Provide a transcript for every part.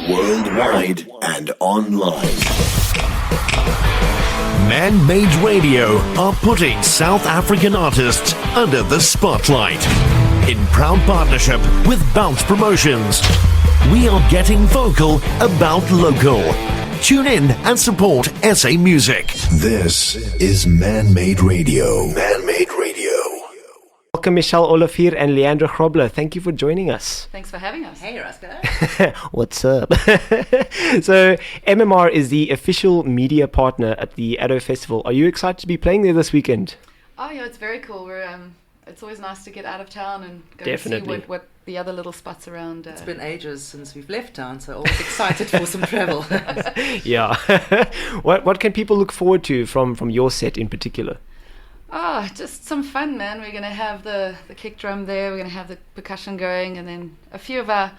Worldwide and online. Man-Made Radio are putting South African artists under the spotlight. In proud partnership with Bounce Promotions, we are getting vocal about local. Tune in and support SA Music. This is Man-Made Radio. Man-Made Radio. Welcome, Michelle Olivier and Leandra Grobler. Thank you for joining us. Thanks for having us. Hey, Roscoe. What's up? So, MMR is the official media partner at the Addo Festival. Are you excited to be playing there this weekend? Oh, yeah, it's very cool. It's always nice to get out of town and go Definitely. and see what the other little spots around. It's been ages since we've left town, so always excited for some travel. Yeah. What can people look forward to from your set in particular? Oh, just some fun, man. We're going to have the kick drum there. We're going to have the percussion going, and then a few of our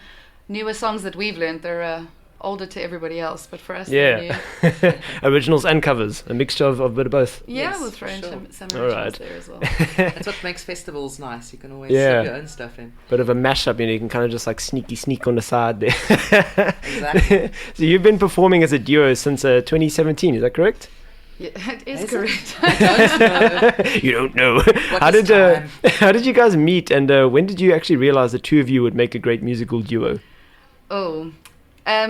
newer songs that we've learned. They're older to everybody else, but for us, they're new. Originals and covers, a mixture of a bit of both. Yeah, Yes, we'll throw in sure. some All originals right. there as well. That's what makes festivals nice. You can always Yeah. slip your own stuff in. Bit of a mashup, you can kind of just like sneak on the side there. Exactly. So you've been performing as a duo since 2017, is that correct? Yeah, it is Is correct. I don't know. You don't know. What is time? How did you guys meet, and when did you actually realize the two of you would make a great musical duo?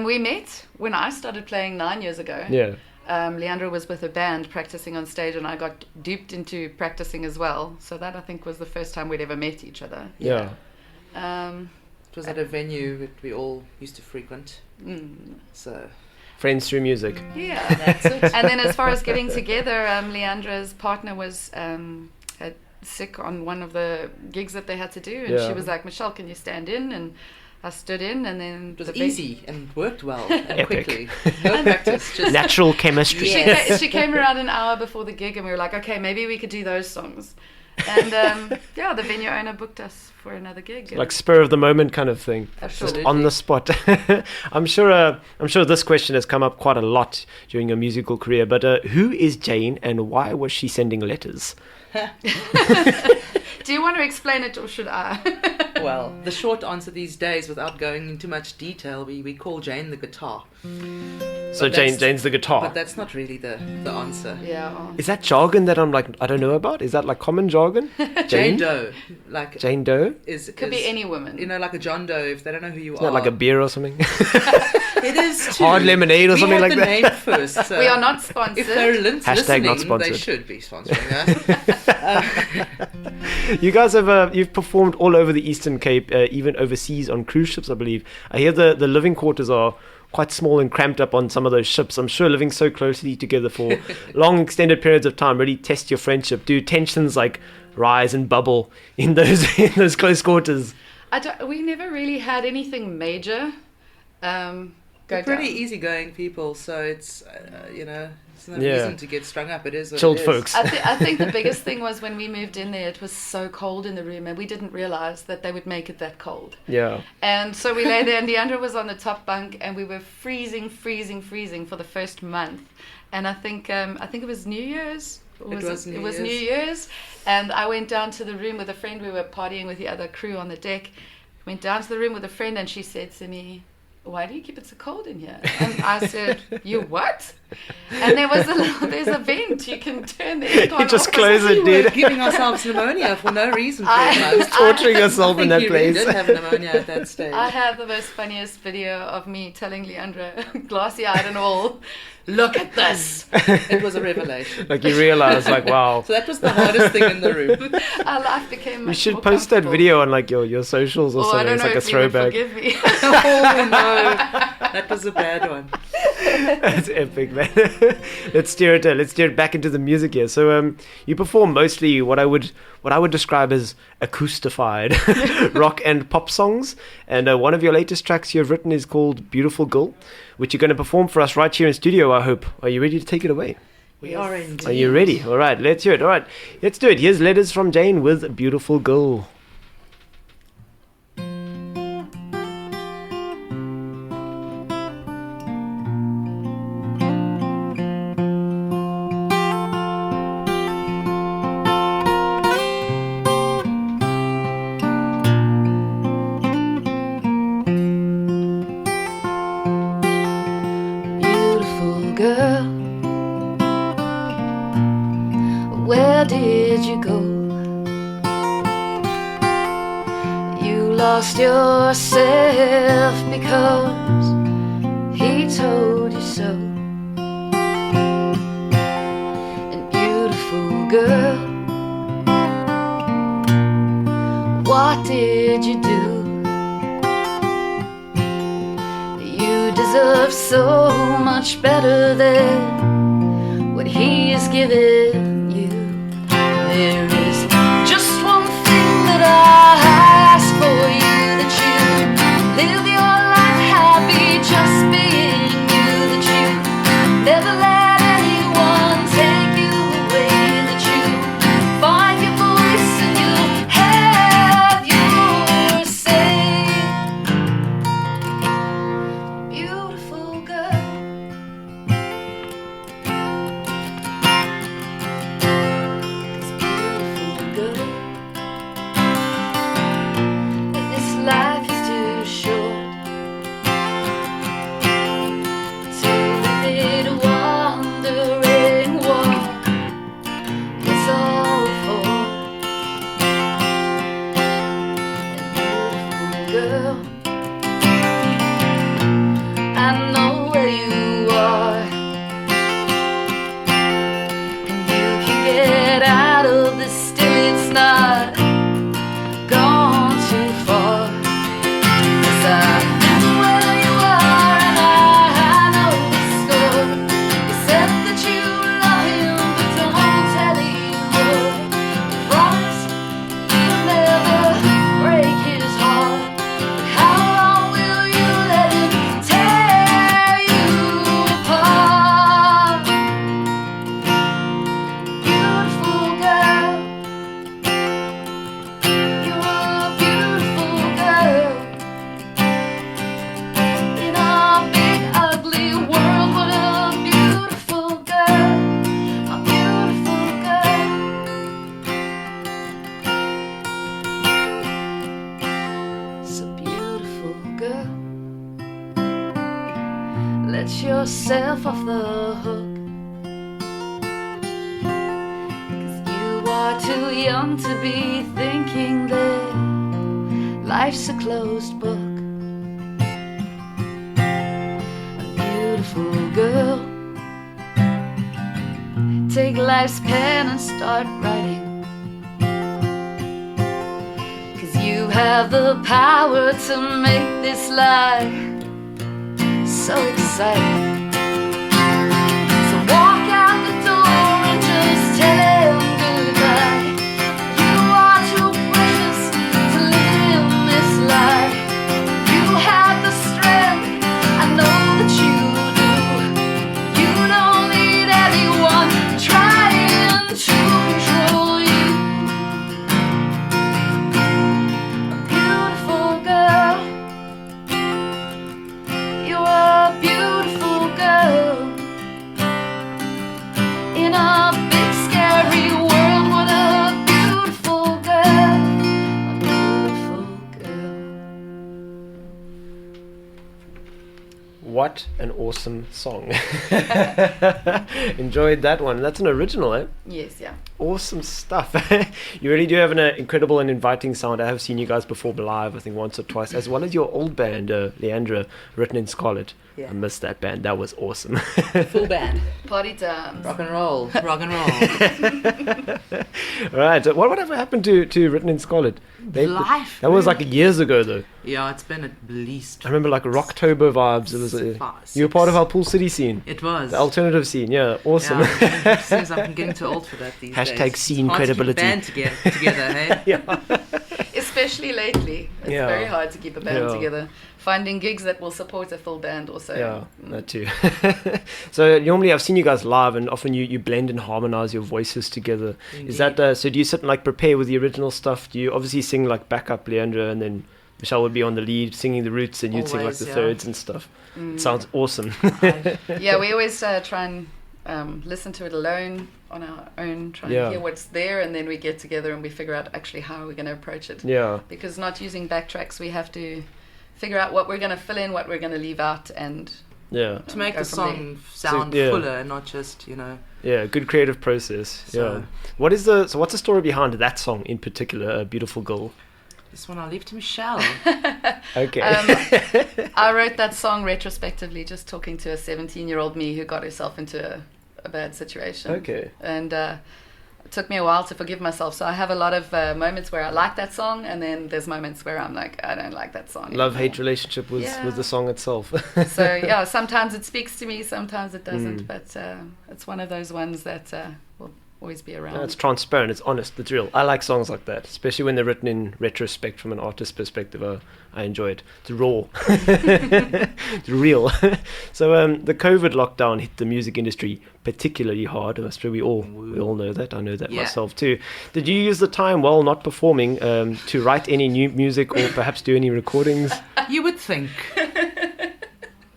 We met when I started playing 9 years ago. Yeah. Leandra was with a band practicing on stage, and I got duped into practicing as well. So that, I think, was the first time we'd ever met each other. Yeah. It was at a venue that we all used to frequent. So Friends through music. Yeah, that's it. and then as far as getting together, Leandra's partner was sick on one of the gigs that they had to do, and Yeah. she was like, "Michelle, can you stand in?" And I stood in, and then it was the easy and worked well and Epic. quickly. No practice, just Natural chemistry. Yeah. She came around an hour before the gig, and we were like, "Okay, maybe we could do those songs." And the venue owner booked us for another gig. Like spur of the moment kind of thing. Absolutely. Just on the spot. I'm sure this question has come up quite a lot during your musical career, but who is Jane and why was she sending letters? Do you want to explain it, or should I? Well, the short answer these days, without going into much detail, we call Jane the guitar. So But that's- Jane's the guitar. But that's not really the answer. Yeah. Is that jargon that I don't know about? Is that like common jargon? Jane Doe, like Jane Doe? Could be any woman. You know, like a John Doe, if they don't know who you Is are. that like a beer or something? It is too. Hard lemonade or something we like had that? the name first. So We are not sponsored. If they're listening, not sponsored. they should be sponsoring us. You guys have you've performed all over the Eastern Cape, even overseas on cruise ships, I believe. I hear the living quarters are quite small and cramped up on some of those ships. I'm sure living so closely together for long extended periods of time really test your friendship. Do tensions like rise and bubble in those close quarters? We never really had anything major. They're Go pretty down. easygoing people, so it's there's no Yeah. reason to get strung up. It is what Chilled it is. folks. I think the biggest thing was when we moved in there, it was so cold in the room, and we didn't realize that they would make it that cold. Yeah. And so we lay there, and Leandra was on the top bunk, and we were freezing for the first month. And I think it was New Year's. It was New New Year's, and I went down to the room with a friend. We were partying with the other crew on the deck. Went down to the room with a friend, and she said to me, "Why do you keep it so cold in here?" And I said, "You what?" And there's a vent. You can turn the aircon You just off. close it, We were dude. giving ourselves pneumonia for no reason. I- Pretty much. Torturing I yourself in think that you really place. did have pneumonia at that stage. I have the most funniest video of me telling Leandra, glassy-eyed and all, "Look at this." It was a revelation. Like you realize, like, wow. So that was the hardest thing in the room. Our life became You much should more post that comfortable. video on like your socials or Oh, I something. don't It's know like a if you would throwback. forgive me. Oh no, that was a bad one. That's epic, man. Let's steer it back into the music here. So you perform mostly what I would describe as acoustified rock and pop songs, and one of your latest tracks you've written is called Beautiful Girl, which you're going to perform for us right here in studio, I hope. Are you ready to take it away? We are indeed. Are you ready? All right, let's hear it. All right, let's do it. Here's Letters from Jane with Beautiful Girl. where did you go? You lost yourself because he told you so. And beautiful girl, what did you do? You deserve so much better than what he has given you. There is just one thing that I ask for you, that you live your life happy just being you, that you never let anyone take you away, that you find your voice and you'll have your say. Beautiful girl, this life is too short to live it wondering what it's all for. And beautiful girl, I know where you are, and you can get out of this, still it's not gone too far. 'Cause I know where you are and I know the score. You said that you love him, but don't tell him more. You promised you'll never break his heart. But how long will you let him tear you apart? Beautiful girl, you're a beautiful girl. In a big ugly world, what a beautiful girl, a beautiful girl. So beautiful girl, let yourself off the hook, 'cause you are too young to be thinking that life's a closed book. A beautiful girl, take life's pen and start writing, 'cause you have the power to make this life so exciting. So walk out the door and just tell him goodbye. You are too precious to live in this life. You have the strength, I know that you do. You don't need anyone trying to control you. A beautiful girl, you're a beautiful girl. In a big scary world, what a beautiful girl, a beautiful girl. What an awesome song. Enjoyed that one. That's an original, eh? Yes, yeah. Awesome stuff. You really do have an incredible and inviting sound. I have seen you guys perform live, I think once or twice, as well as your old band, Leandra, Written in Scarlet. Yeah. I missed that band. That was awesome. Full band. Party times. Rock and roll. Rock and roll. Right. So whatever happened to Written in Scarlet? Life, That was man. like years ago, though. Yeah, it's been at least. I remember like Rocktober vibes. It was Six. you were part of our Pool City scene, It was. the alternative scene. Yeah, awesome. Yeah, it seems I'm getting too old for that these days. Hashtag scene Hard to keep a credibility. band together, hey? Yeah. Especially lately. It's Yeah. very hard to keep a band Yeah. together. Finding gigs that will support a full band also. Yeah, that too. So normally I've seen you guys live, and often you blend and harmonize your voices together. Is that so? Do you sit and like prepare with the original stuff? Do you obviously sing like backup, Leandra, and then Michelle would be on the lead singing the roots, and you'd sing like Always, the yeah. thirds and stuff? It sounds awesome. Yeah, we always try and listen to it alone on our own, try and hear what's there, and then we get together and we figure out actually how we're going to approach it. Yeah. Because not using backtracks, we have to figure out what we're going to fill in, what we're going to leave out, and Yeah. To make Go the from song sound yeah. fuller and not just, Yeah, good creative process. So- Yeah. What's the story behind that song in particular, Beautiful Girl? this one I'll leave to Michelle. Okay. I wrote that song retrospectively, just talking to a 17-year-old me who got herself into a bad situation. Okay. And it took me a while to forgive myself. So I have a lot of moments where I like that song, and then there's moments where I'm like, I don't like that song anymore. Love-hate relationship with the song itself. So yeah, sometimes it speaks to me, sometimes it doesn't. But it's one of those ones that will always be around. It's transparent, it's honest, it's real. I like songs like that, especially when they're written in retrospect from an artist's perspective. I enjoy it. It's raw. It's real. So the COVID lockdown hit the music industry particularly hard. I'm sure we all know that. I know that myself too. Did you use the time while not performing to write any new music or perhaps do any recordings? You would think.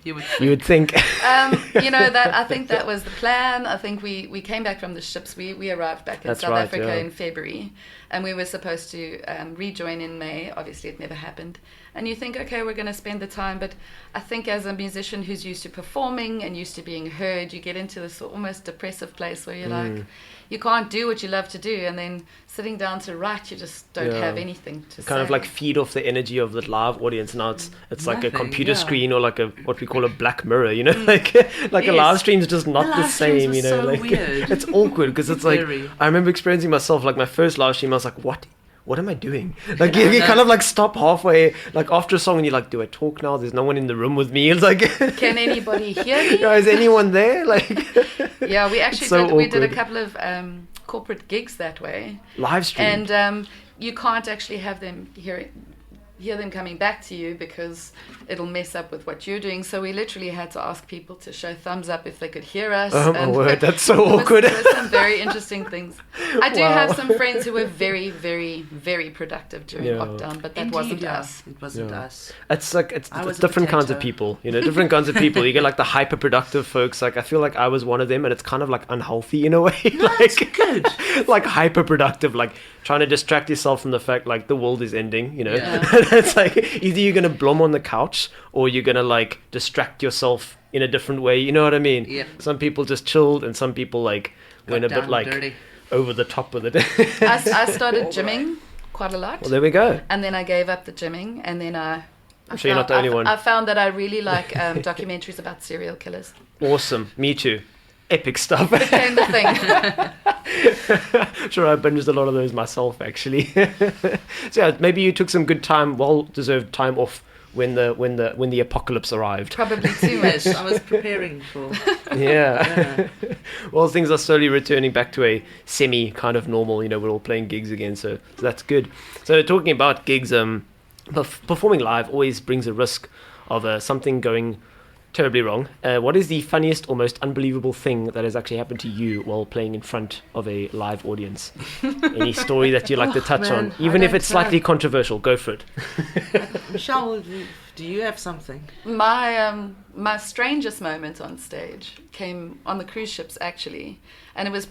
You would think. That I think that was the plan. I think we came back from the ships. We arrived back in South Africa in February, and we were supposed to rejoin in May. Obviously, it never happened. And you think, okay, we're going to spend the time. But I think as a musician who's used to performing and used to being heard, you get into this almost depressive place where you're like, you can't do what you love to do, and then sitting down to write, you just don't have anything to say. Kind of like feed off the energy of the live audience. Now it's like a computer screen or like what we call a black mirror, like a live stream's just not the same, so weird. It's awkward because it's like, I remember experiencing myself, like my first live stream, I was like, what am I doing? Like you kind of like stop halfway, like after a song and you're like, do I talk now? There's no one in the room with me. It's like, can anybody hear me? Is anyone there? Like, yeah, we actually we did a couple of corporate gigs that way. Live stream. And you can't actually have them hear them coming back to you because it'll mess up with what you're doing. So we literally had to ask people to show thumbs up if they could hear us. Oh my word, that's so awkward. There were some very interesting things. I do have some friends who were very, very, very productive during lockdown, but that wasn't us. It wasn't us. It's like it's different kinds of people, different kinds of people. You get like the hyper productive folks. Like I feel like I was one of them, and it's kind of like unhealthy in a way. No, it's good. Like hyper productive, like trying to distract yourself from the fact like the world is ending. It's like either you're gonna blom on the couch or you're gonna like distract yourself in a different way. You know what I mean? Yep. Some people just chilled, and some people like went a bit like dirty. over the top with it. I started gymming quite a lot. Well, there we go. And then I gave up the gymming, and then I'm sure you're not the only one. I found that I really like documentaries about serial killers. Awesome. Me too. Epic stuff. Became the thing. Sure, I binged a lot of those myself, actually. So yeah, maybe you took some good time, well-deserved time off when the apocalypse arrived. Probably too much. I was preparing for. Yeah. Well, things are slowly returning back to a semi kind of normal. We're all playing gigs again, so that's good. So talking about gigs, performing live always brings a risk of something going terribly wrong. What is the funniest or most unbelievable thing that has actually happened to you while playing in front of a live audience? Any story that you'd like to touch on, even if it's slightly controversial? Go for it. Michelle, do you have something? My strangest moment on stage came on the cruise ships, actually, and it was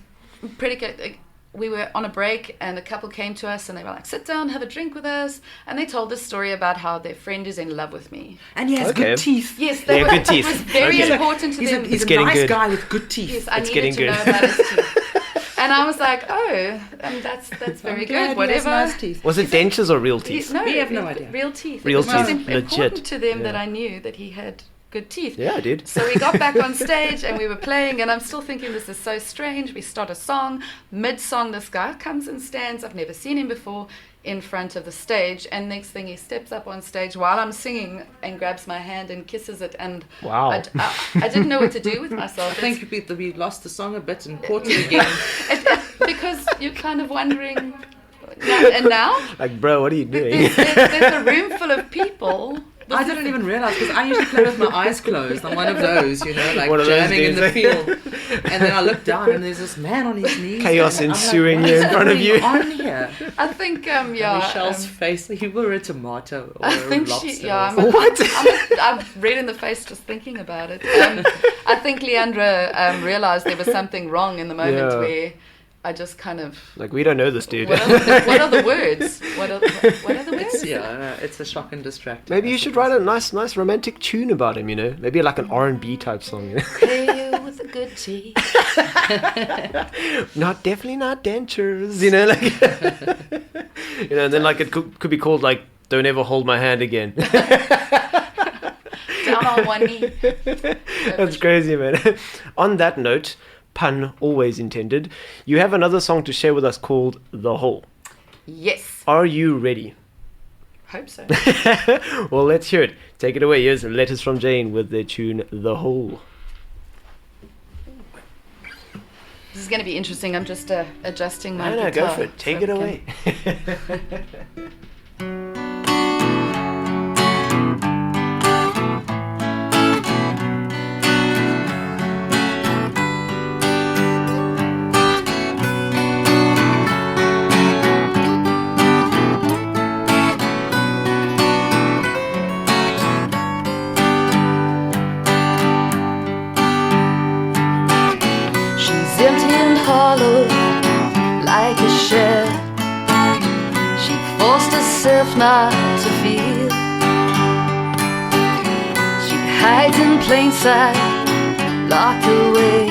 pretty good. We were on a break, and a couple came to us, and they were like, sit down, have a drink with us. And they told this story about how their friend is in love with me. And he has good teeth. Yes, good teeth. It was very important to them. He's a nice guy with good teeth. Yes, I needed to know about his teeth. And I was like, that's very good, whatever. Nice teeth. Was it dentures or real teeth? No, we have no idea. Real teeth. Real it was teeth, important to them that I knew that he had good teeth. Yeah, I did. So we got back on stage and we were playing, and I'm still thinking this is so strange. We start a song, mid-song this guy comes and stands, I've never seen him before, in front of the stage, and next thing he steps up on stage while I'm singing and grabs my hand and kisses it, and wow. I didn't know what to do with myself. I think we lost the song a bit and caught it again. Because you're kind of wondering, now? Like, bro, what are you doing? There's a room full of people. I didn't even realize, because I usually play with my eyes closed. I'm one of those, like jamming in the field. And then I look down and there's this man on his knees. Chaos ensuing here in front of you. On here? I think, Michelle's face, you were a tomato or a lobster. I'm red in the face just thinking about it. I think Leandra realized there was something wrong in the moment where I just kind of... Like, we don't know this dude. What are the words? What are the It's a shock and distract. Maybe you should write a nice romantic tune about him, maybe like an R&B type song. Pay you with a good tea. Definitely not dentures, and then like it could be called like Don't Ever Hold My Hand Again. Down on one knee. That's crazy, man. On that note, pun always intended, you have another song to share with us called The Hole. Yes. Are you ready? Hope so. Well, let's hear it. Take it away. Here's Letters from Jane with their tune The Hole. This is going to be interesting. I'm just adjusting my guitar. Go for it. Take it away. Like a shell, she forced herself not to feel. She hides in plain sight, locked away,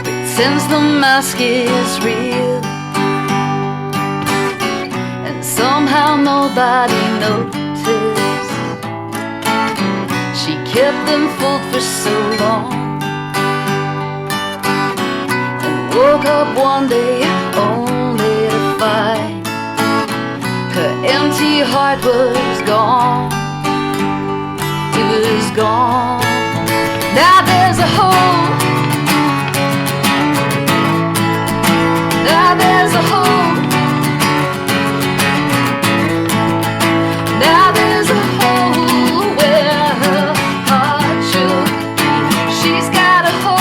pretends the mask is real, and somehow nobody noticed. She kept them fooled for so long. Woke up one day only to find her empty heart was gone. It was gone. Now there's a hole. Now there's a hole. Now there's a hole where her heart should be. She's got a hole.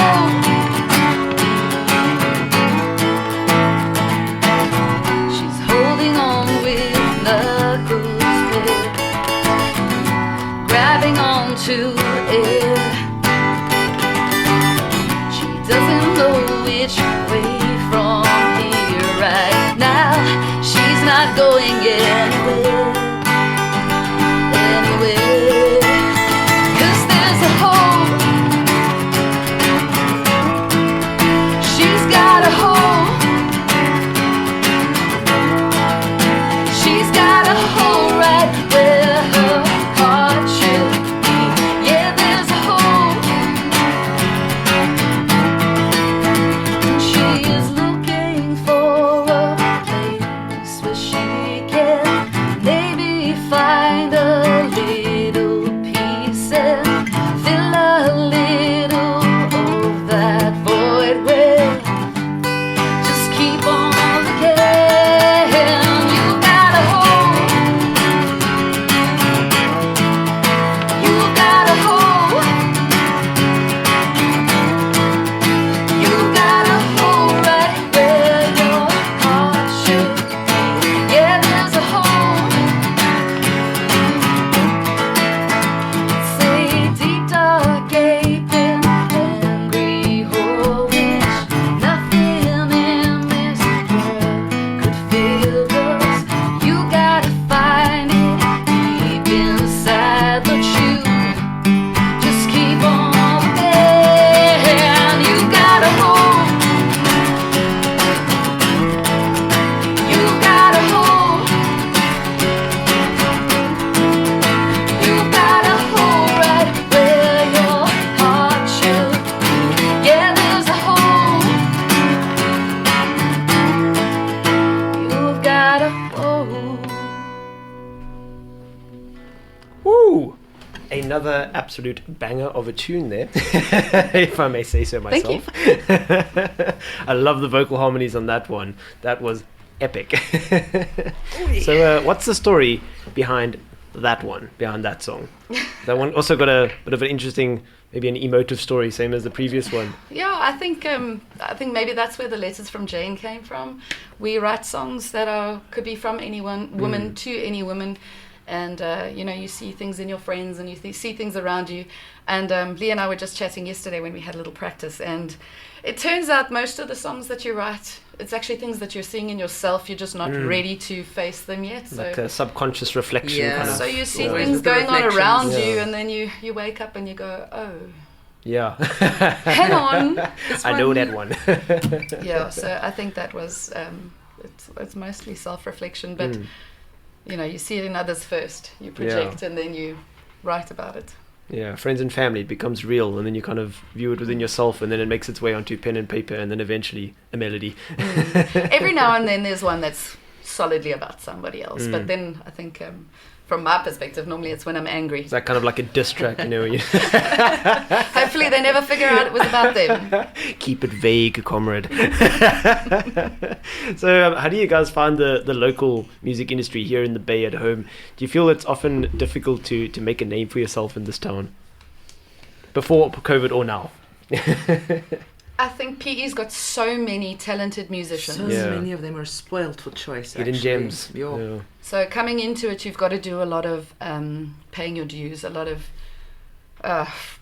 To air. She doesn't know which way from here right now. She's not going anywhere, anywhere. 'Cause there's a hole. She's got a hole. She's got a hole right where her heart should. Another absolute banger of a tune there, if I may say so myself. Thank you. I love the vocal harmonies on that one. That was epic. So what's the story behind that one, behind that song? That one also got a bit of an interesting, maybe an emotive story, same as the previous one. Yeah, I think maybe that's where the Letters from Jane came from. We write songs that could be from any woman to any woman. and you see things in your friends, and you see things around you. And Lee and I were just chatting yesterday when we had a little practice, and it turns out most of the songs that you write, it's actually things that you're seeing in yourself. You're just not ready to face them yet. So, like a subconscious reflection. Yeah. Kind of. so you see Always things with the going on reflections. around you, Yeah. and then you wake up and you go, oh, Yeah. hang on. This I know one- that one. Yeah, so I think that was it's mostly self-reflection, but you see it in others first. You project and then you write about it. Yeah, friends and family, it becomes real, and then you kind of view it within yourself, and then it makes its way onto pen and paper, and then eventually a melody. Every now and then there's one that's solidly about somebody else, but then I think from my perspective, normally it's when I'm angry. Is that kind of like a diss track, when you Hopefully they never figure out it was about them. keep it vague, comrade. So how do you guys find the local music industry here in the Bay at home? Do you feel it's often difficult to make a name for yourself in this town? Before COVID or now? I think PE's got so many talented musicians. So Yeah. many of them are spoiled for choice. Hidden actually. gems. Yeah. So coming into it, you've got to do a lot of paying your dues, a lot of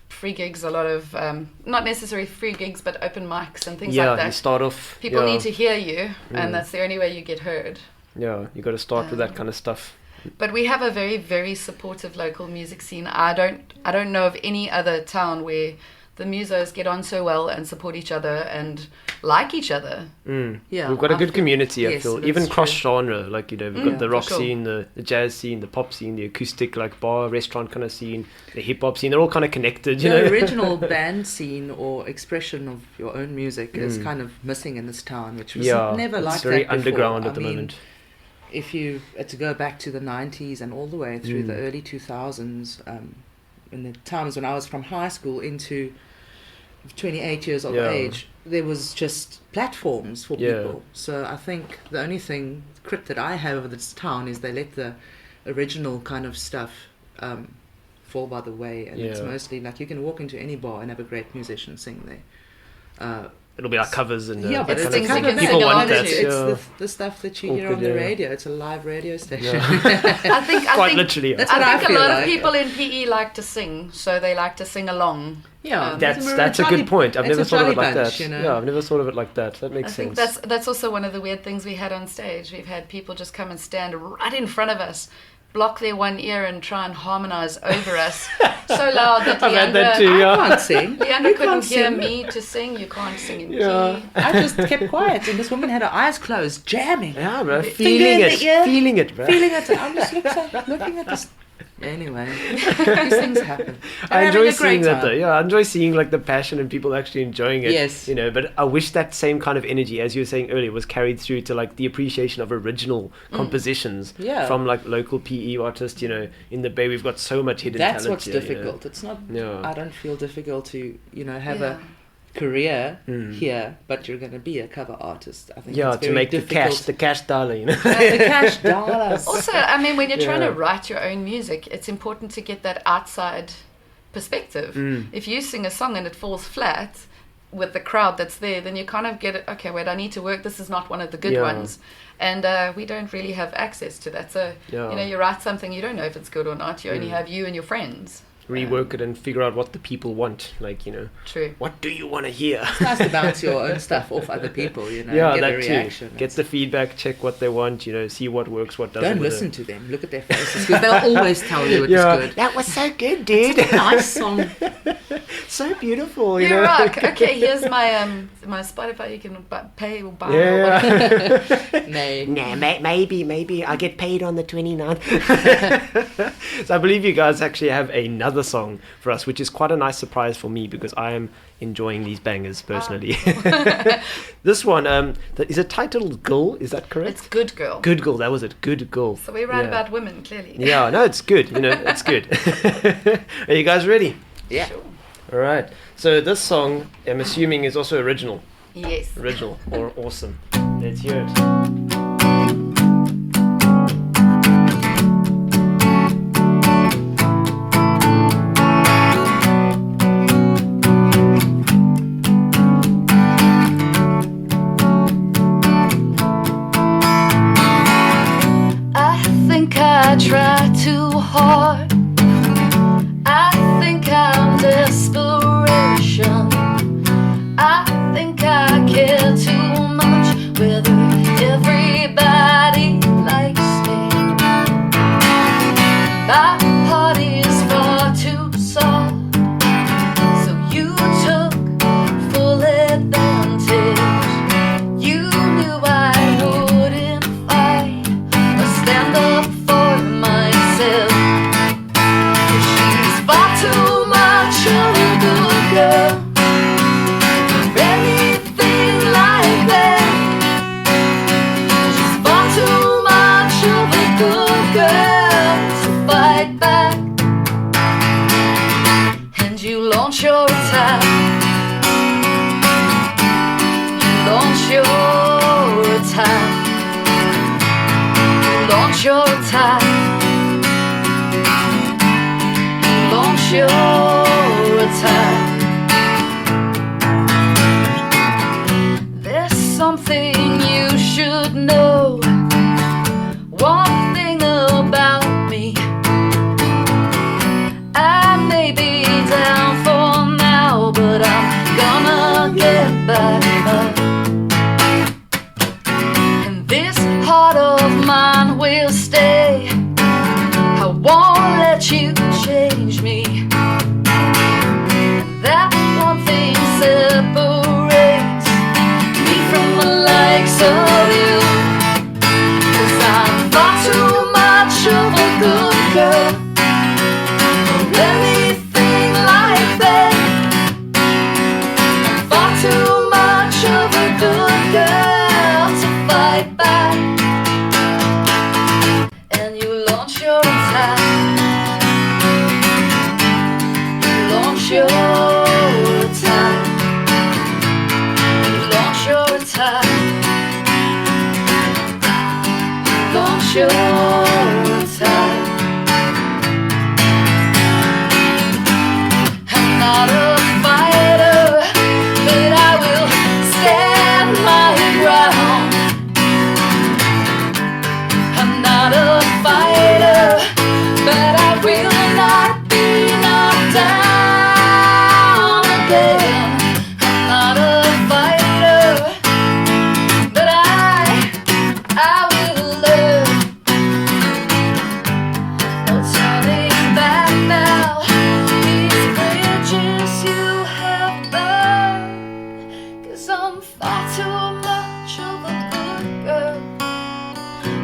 free gigs, a lot of not necessarily free gigs, but open mics and things Yeah, like you that. start off. People yeah, need to hear you, and that's the only way you get heard. Yeah, you got to start with that kind of stuff. But we have a very, very supportive local music scene. I don't know of any other town where the musos get on so well and support each other and like each other. Yeah, We've got a good community, I yes, feel. that's Even true. cross genre, like we've got the rock for sure. scene, the jazz scene, the pop scene, the acoustic like bar restaurant kind of scene, the hip hop scene. They're all kind of connected, you know. The original band scene or expression of your own music is kind of missing in this town, which was never it's like very that before. underground at I the mean, moment. If you had to go back to the 90s and all the way through the early 2000s, in the times when I was from high school into 28 years of Yeah. age, there was just platforms for Yeah. people. So I think the only crit that I have of this town is they let the original kind of stuff fall by the way, and it's Yeah. mostly like you can walk into any bar and have a great musician sing there. It'll be like covers and Yeah, but it's it's things the you cover can band. people sing want along that. to. It's Yeah. the stuff that you hear on Awkward, the yeah. radio. It's a live radio station. I think Quite literally. That's I what I think a feel lot like. of people in PE like to sing, so they like to sing along. Yeah, That's we're a jolly- good point. I've it's never a thought of it jolly like bunch, that. you know? Yeah, I've never thought of it like that. That makes I think sense. that's also one of the weird things we had on stage. We've had people just come and stand right in front of us, block their one ear and try and harmonize over us so loud that I've had that Leandra, too, yeah. I can't sing. Leandra You couldn't can't hear sing. me to sing. You can't sing in Yeah. key. I just kept quiet, and this woman had her eyes closed, jamming. Yeah, bro. Finger Feeling in it. the ear. Feeling it, bro. Feeling it. I'm just looking at this. Anyway, these things happen. I They're enjoy having a great seeing that time. though. Yeah, I enjoy seeing like the passion and people actually enjoying it. Yes. But I wish that same kind of energy, as you were saying earlier, was carried through to like the appreciation of original compositions Yeah. from like local PE artists. In the Bay we've got so much hidden That's talent what's here, difficult. It's not. Yeah. I don't feel difficult to have Yeah. a career here, but you're going to be a cover artist. I think. Yeah, it's to very make difficult. the cash dollar. The cash dollars. Also, I mean, when you're trying Yeah. to write your own music, it's important to get that outside perspective. If you sing a song and it falls flat with the crowd that's there, then you kind of get it, okay, wait, I need to work. This is not one of the good Yeah. ones. And we don't really have access to that. So, Yeah. you write something, you don't know if it's good or not. You only have you and your friends. Rework it and figure out what the people want. True. What do you want to hear? It's nice to bounce your own stuff off other people, Yeah, get a that reaction. too. Get the feedback, check what they want, see what works, what doesn't. Don't with listen it. to them. Look at their faces, because they'll always tell you it's Yeah, good. that was so good, dude. Nice song. So beautiful, You rock. Okay, here's my my Spotify. You can pay or buy. Or Yeah. whatever. Nay. Nah, maybe I get paid on the 29th. So I believe you guys actually have another song for us, which is quite a nice surprise for me because I am enjoying these bangers personally. This one, is it titled Girl? Is that correct? It's Good Girl. Good Girl, that was it. Good Girl. So we write Yeah. about women, clearly. Yeah, no, it's good. It's good. Are you guys ready? Yeah. Sure. All right. So this song, I'm assuming, is also original. Yes. Original or awesome. Let's hear it. I think I tried to launch your attack. You launch your attack. You launch your attack. You launch your attack. There's something you should know. One thing about me, I may be down for now, but I'm gonna get back up. And this heart of mine will stay. I won't let you change me. That one thing separates me from the likes of you. 'Cause I'm far too much of a good girl for anything like that. I'm far too much of a good girl to fight back. And you launch your attack. You launch your attack. You launch your attack. Launch your attack. I'm not a fighter, but I will stand my ground. I'm not a fighter, but I will not be knocked down again. I'm not a fighter, but I will learn. No turning back now. These bridges you have burned. 'Cause I'm far too much of a good girl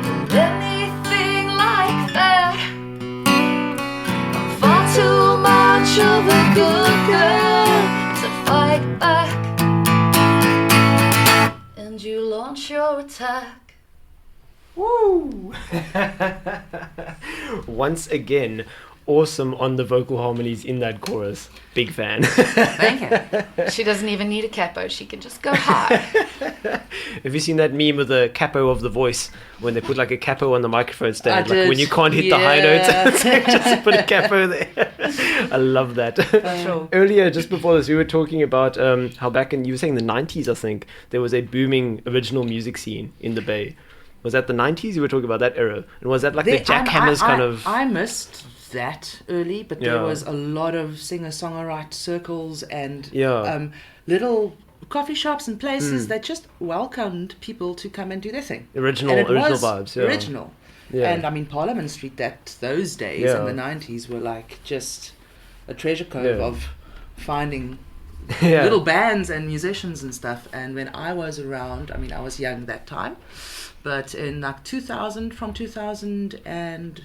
for anything like that. I'm far too much of a good girl to fight back. And you launch your attack. Woo! Once again, awesome on the vocal harmonies in that chorus. Big fan. Thank you. She doesn't even need a capo. She can just go high. Have you seen that meme with the capo of the voice when they put like a capo on the microphone stand? I Like when did. you can't hit the high Yeah. notes, just put a capo there. I love that. Sure. Earlier, just before this, we were talking about how back in, you were saying the 90s, I think, there was a booming original music scene in the Bay. Was that the 90s? You were talking about that era. And was that like the jackhammers kind of... I missed that early, but Yeah. there was a lot of singer-songwriter circles and Yeah. little coffee shops and places that just welcomed people to come and do their thing. Original And it was vibes, yeah. Original. Yeah. And I mean, Parliament Street, those days Yeah. in the 90s were like just a treasure cove Yeah. of finding Yeah. little bands and musicians and stuff. And when I was around, I mean, I was young that time, but in like 2000, from 2001,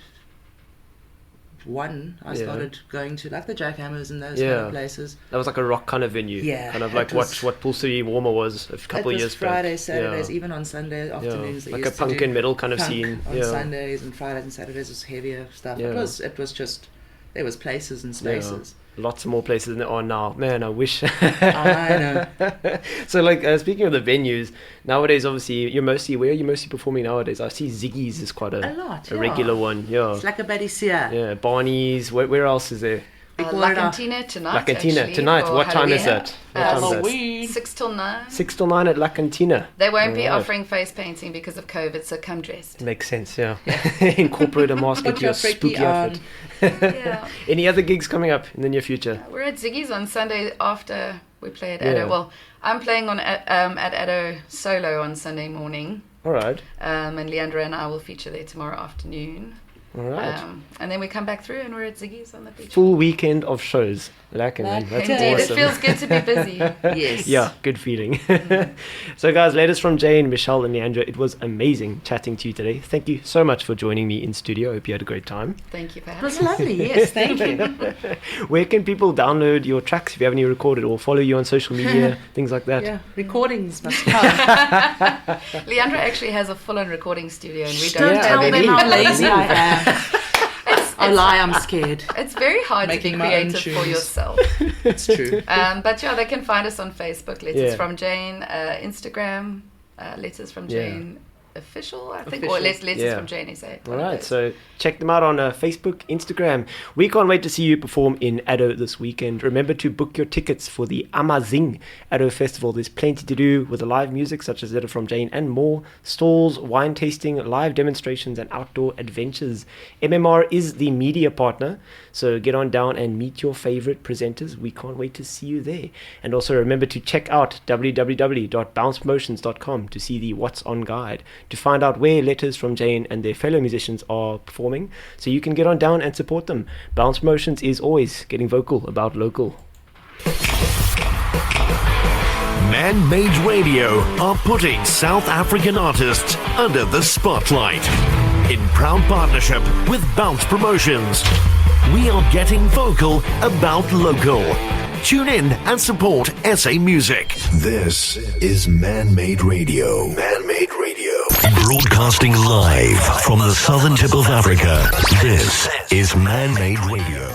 I Yeah. started going to like the Jackhammers and those Yeah. kind of places. That was like a rock kind of venue. Yeah, Kind of like it was- what Pool City Warmer was a couple It of was years Fridays, back. Saturdays, Yeah. even on Sunday afternoons. they Like a used to punk do and metal kind of punk scene. on Yeah. Sundays, and Fridays and Saturdays was heavier stuff. Yeah. It was just, there was places and spaces. Lots more places than there are now. Man, I wish. I know. So, like, speaking of the venues, nowadays, obviously, where are you mostly performing nowadays? I see Ziggy's is quite a lot, regular one. Yeah. It's like a Betty Sear. Yeah, Barney's. Where else is there? We call La it our- Cantina tonight. La Cantina actually, tonight. for What time is Halloween. that? What time is that? Halloween. 6 till 9. 6 till 9 at La Cantina. They won't be Alright. offering face painting because of COVID, so come dressed. Makes sense, yeah. Incorporate a mask Put into your your freaky spooky outfit. Yeah. Any other gigs coming up in the near future? We're at Ziggy's on Sunday after we play at Yeah. Addo. Well, I'm playing at Addo solo on Sunday morning, All right. and Leandra and I will feature there tomorrow afternoon. All right. And then we come back through and we're at Ziggy's on the beach. Full weekend of shows. Lekker, man. That's Indeed, awesome. it feels good to be busy. Yes. Yeah, good feeling. So, guys, latest from Jane, Michelle, and Leandra. It was amazing chatting to you today. Thank you so much for joining me in studio. I hope you had a great time. Thank you for It having was us. lovely, yes, thank you. Where can people download your tracks if you have any recorded, or follow you on social media, things like that? Yeah, recordings must come. Leandra actually has a full-on recording studio and we Don't don't tell have them any. how lazy I am. Oh, lie, I'm scared. It's very hard Making to my be own creative for tunes. yourself. It's true. But yeah, they can find us on Facebook, Letters Yeah. from Jane, Instagram, Letters from Jane Official, I think, or Official. Letters from Jane SA. All right, so check them out on Facebook, Instagram. We can't wait to see you perform in Addo this weekend. Remember to book your tickets for the Amazing Addo Festival. There's plenty to do with the live music, such as Letter from Jane and more. Stalls, wine tasting, live demonstrations, and outdoor adventures. MMR is the media partner, so get on down and meet your favorite presenters. We can't wait to see you there. And also remember to check out www.bouncepromotions.com to see the What's On guide, to find out where Letters from Jane and their fellow musicians are performing, so you can get on down and support them. Bounce Promotions is always getting vocal about local. Man-Made Radio are putting South African artists under the spotlight. In proud partnership with Bounce Promotions, we are getting vocal about local. Tune in and support SA Music. This is Man-Made Radio. Man-Made Radio. Broadcasting live from the southern tip of Africa, this is Man-Made Radio.